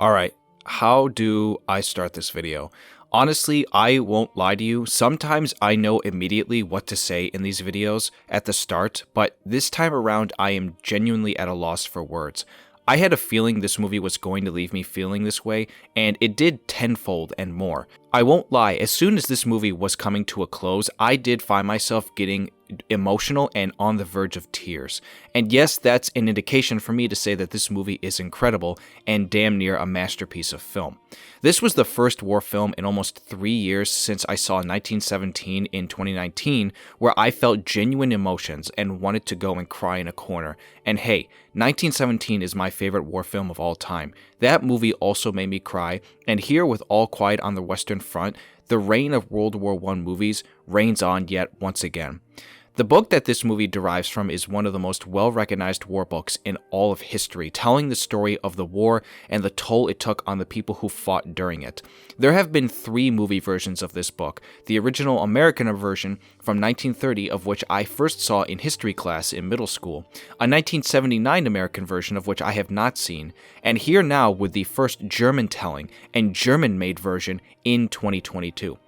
Alright, how do I start this video? Honestly, I won't lie to you, sometimes I know immediately what to say in these videos at the start, but this time around I am genuinely at a loss for words. I had a feeling this movie was going to leave me feeling this way, and it did tenfold and more. I won't lie, as soon as this movie was coming to a close, I did find myself getting emotional and on the verge of tears. And yes, that's an indication for me to say that this movie is incredible and damn near a masterpiece of film. This was the first war film in almost 3 years since I saw 1917 in 2019, where I felt genuine emotions and wanted to go and cry in a corner. And hey, 1917 is my favorite war film of all time. That movie also made me cry, and here with All Quiet on the Western Front, the reign of World War I movies reigns on yet once again. The book that this movie derives from is one of the most well-recognized war books in all of history, telling the story of the war and the toll it took on the people who fought during it. There have been 3 movie versions of this book, the original American version from 1930, of which I first saw in history class in middle school, a 1979 American version of which I have not seen, and here now with the first German telling and German-made version in 2022.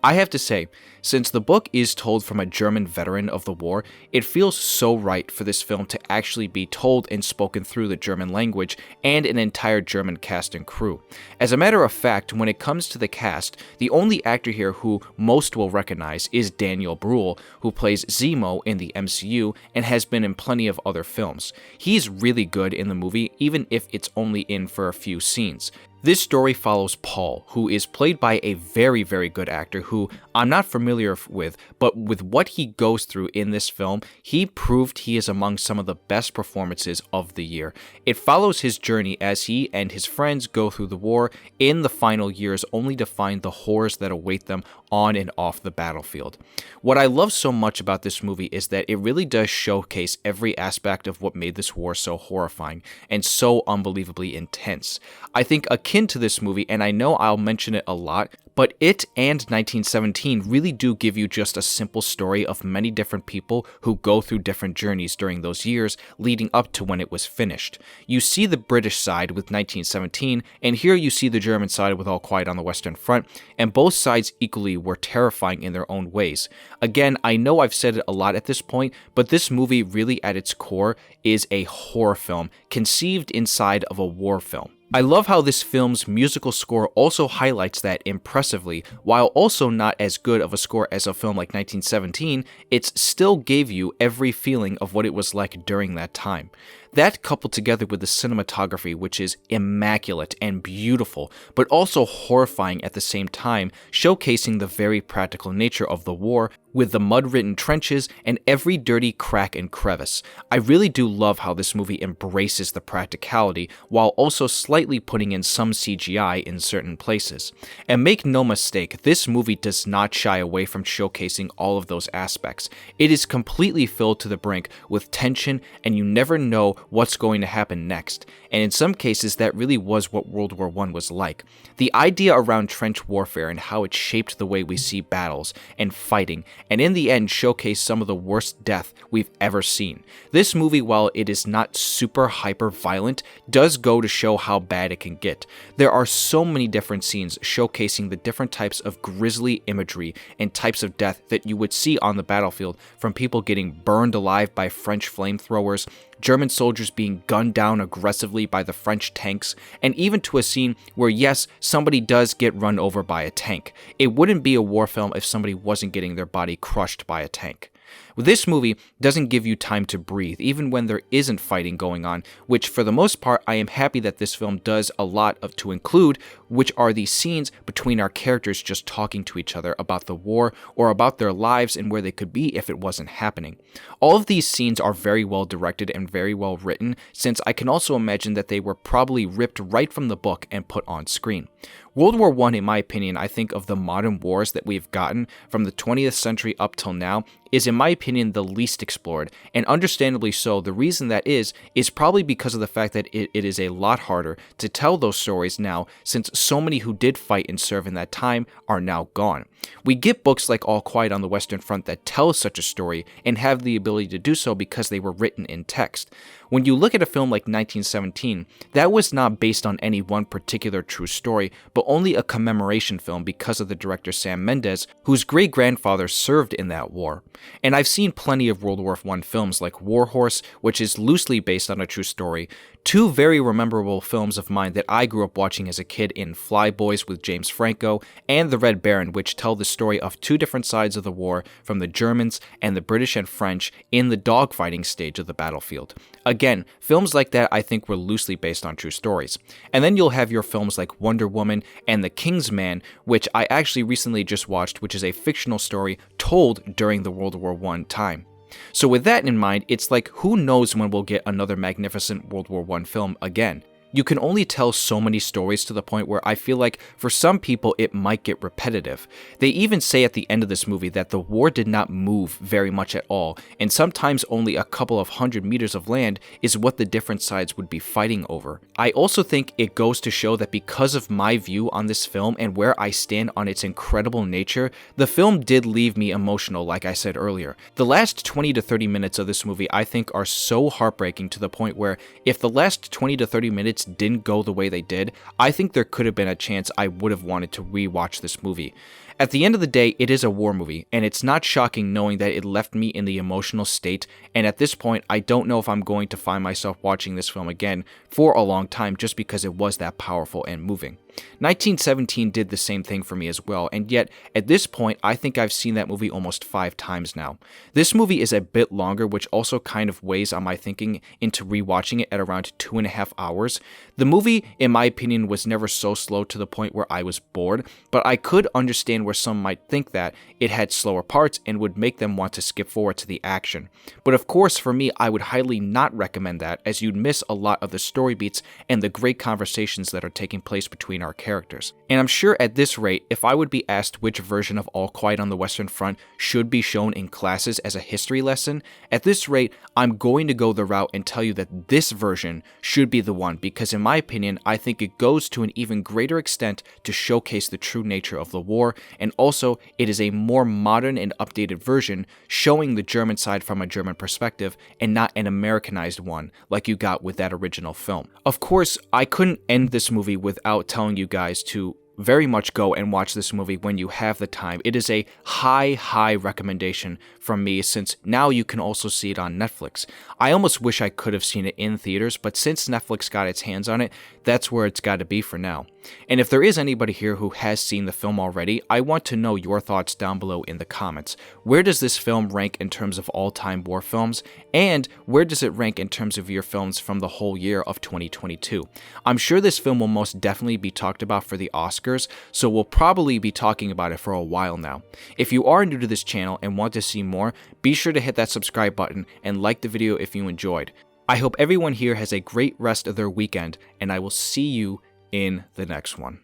I have to say, since the book is told from a German veteran of the war, it feels so right for this film to actually be told and spoken through the German language and an entire German cast and crew. As a matter of fact, when it comes to the cast, the only actor here who most will recognize is Daniel Bruhl, who plays Zemo in the MCU and has been in plenty of other films. He's really good in the movie, even if it's only in for a few scenes. This story follows Paul, who is played by a very, very good actor who I'm not familiar with, but with what he goes through in this film, he proved he is among some of the best performances of the year. It follows his journey as he and his friends go through the war in the final years, only to find the horrors that await them on and off the battlefield. What I love so much about this movie is that it really does showcase every aspect of what made this war so horrifying and so unbelievably intense. I think akin to this movie, and I know I'll mention it a lot, but it and 1917 really do give you just a simple story of many different people who go through different journeys during those years leading up to when it was finished. You see the British side with 1917, and here you see the German side with All Quiet on the Western Front, and both sides equally were terrifying in their own ways. Again, I know I've said it a lot at this point, but this movie really at its core is a horror film conceived inside of a war film. I love how this film's musical score also highlights that impressively. While also not as good of a score as a film like 1917, it still gave you every feeling of what it was like during that time. That coupled together with the cinematography, which is immaculate and beautiful, but also horrifying at the same time, showcasing the very practical nature of the war with the mud-ridden trenches and every dirty crack and crevice. I really do love how this movie embraces the practicality while also slightly putting in some CGI in certain places. And make no mistake, this movie does not shy away from showcasing all of those aspects. It is completely filled to the brink with tension, and you never know what's going to happen next, and in some cases that really was what World War I was like. The idea around trench warfare and how it shaped the way we see battles and fighting, and in the end showcased some of the worst death we've ever seen. This movie, while it is not super hyper violent, does go to show how bad it can get. There are so many different scenes showcasing the different types of grisly imagery and types of death that you would see on the battlefield, from people getting burned alive by French flamethrowers, German soldiers being gunned down aggressively by the French tanks, and even to a scene where yes, somebody does get run over by a tank. It wouldn't be a war film if somebody wasn't getting their body crushed by a tank. This movie doesn't give you time to breathe, even when there isn't fighting going on, which for the most part I am happy that this film does a lot of to include, which are these scenes between our characters just talking to each other about the war or about their lives and where they could be if it wasn't happening. All of these scenes are very well directed and very well written, since I can also imagine that they were probably ripped right from the book and put on screen. World War I, in my opinion, I think of the modern wars that we've gotten from the 20th century up till now, is in my opinion opinion, the least explored, and understandably so. The reason that is probably because of the fact that it is a lot harder to tell those stories now, since so many who did fight and serve in that time are now gone. We get books like All Quiet on the Western Front that tell such a story and have the ability to do so because they were written in text. When you look at a film like 1917, that was not based on any one particular true story, but only a commemoration film because of the director Sam Mendes, whose great-grandfather served in that war. And I've seen plenty of World War I films like War Horse, which is loosely based on a true story, two very memorable films of mine that I grew up watching as a kid in Flyboys with James Franco, and The Red Baron, which tell the story of two different sides of the war from the Germans and the British and French in the dogfighting stage of the battlefield. Again, films like that I think were loosely based on true stories. And then you'll have your films like Wonder Woman and The King's Man, which I actually recently just watched, which is a fictional story told during the World War I time. So with that in mind, it's like, who knows when we'll get another magnificent World War I film again. You can only tell so many stories to the point where I feel like for some people it might get repetitive. They even say at the end of this movie that the war did not move very much at all, and sometimes only a couple of 100 meters of land is what the different sides would be fighting over. I also think it goes to show that because of my view on this film and where I stand on its incredible nature, the film did leave me emotional, like I said earlier. The last 20 to 30 minutes of this movie I think are so heartbreaking to the point where if the last 20 to 30 minutes didn't go the way they did, I think there could have been a chance I would have wanted to rewatch this movie. At the end of the day, it is a war movie, and it's not shocking knowing that it left me in the emotional state, and at this point, I don't know if I'm going to find myself watching this film again for a long time just because it was that powerful and moving. 1917 did the same thing for me as well, and yet, at this point, I think I've seen that movie almost 5 times now. This movie is a bit longer, which also kind of weighs on my thinking into rewatching it at around 2.5 hours. The movie, in my opinion, was never so slow to the point where I was bored, but I could understand where some might think that it had slower parts and would make them want to skip forward to the action. But of course, for me, I would highly not recommend that, as you'd miss a lot of the story beats and the great conversations that are taking place between our characters. And I'm sure at this rate, if I would be asked which version of All Quiet on the Western Front should be shown in classes as a history lesson, at this rate, I'm going to go the route and tell you that this version should be the one, because in my opinion, I think it goes to an even greater extent to showcase the true nature of the war, and also it is a more modern and updated version, showing the German side from a German perspective and not an Americanized one like you got with that original film. Of course, I couldn't end this movie without telling you guys to very much go and watch this movie when you have the time. It is a high recommendation from me, since now you can also see it on Netflix. I almost wish I could have seen it in theaters, but since Netflix got its hands on it, that's where it's got to be for now. And if there is anybody here who has seen the film already, I want to know your thoughts down below in the comments. Where does this film rank in terms of all-time war films? And where does it rank in terms of your films from the whole year of 2022? I'm sure this film will most definitely be talked about for the Oscars, so we'll probably be talking about it for a while now. If you are new to this channel and want to see more, be sure to hit that subscribe button and like the video if you enjoyed. I hope everyone here has a great rest of their weekend, and I will see you in the next one.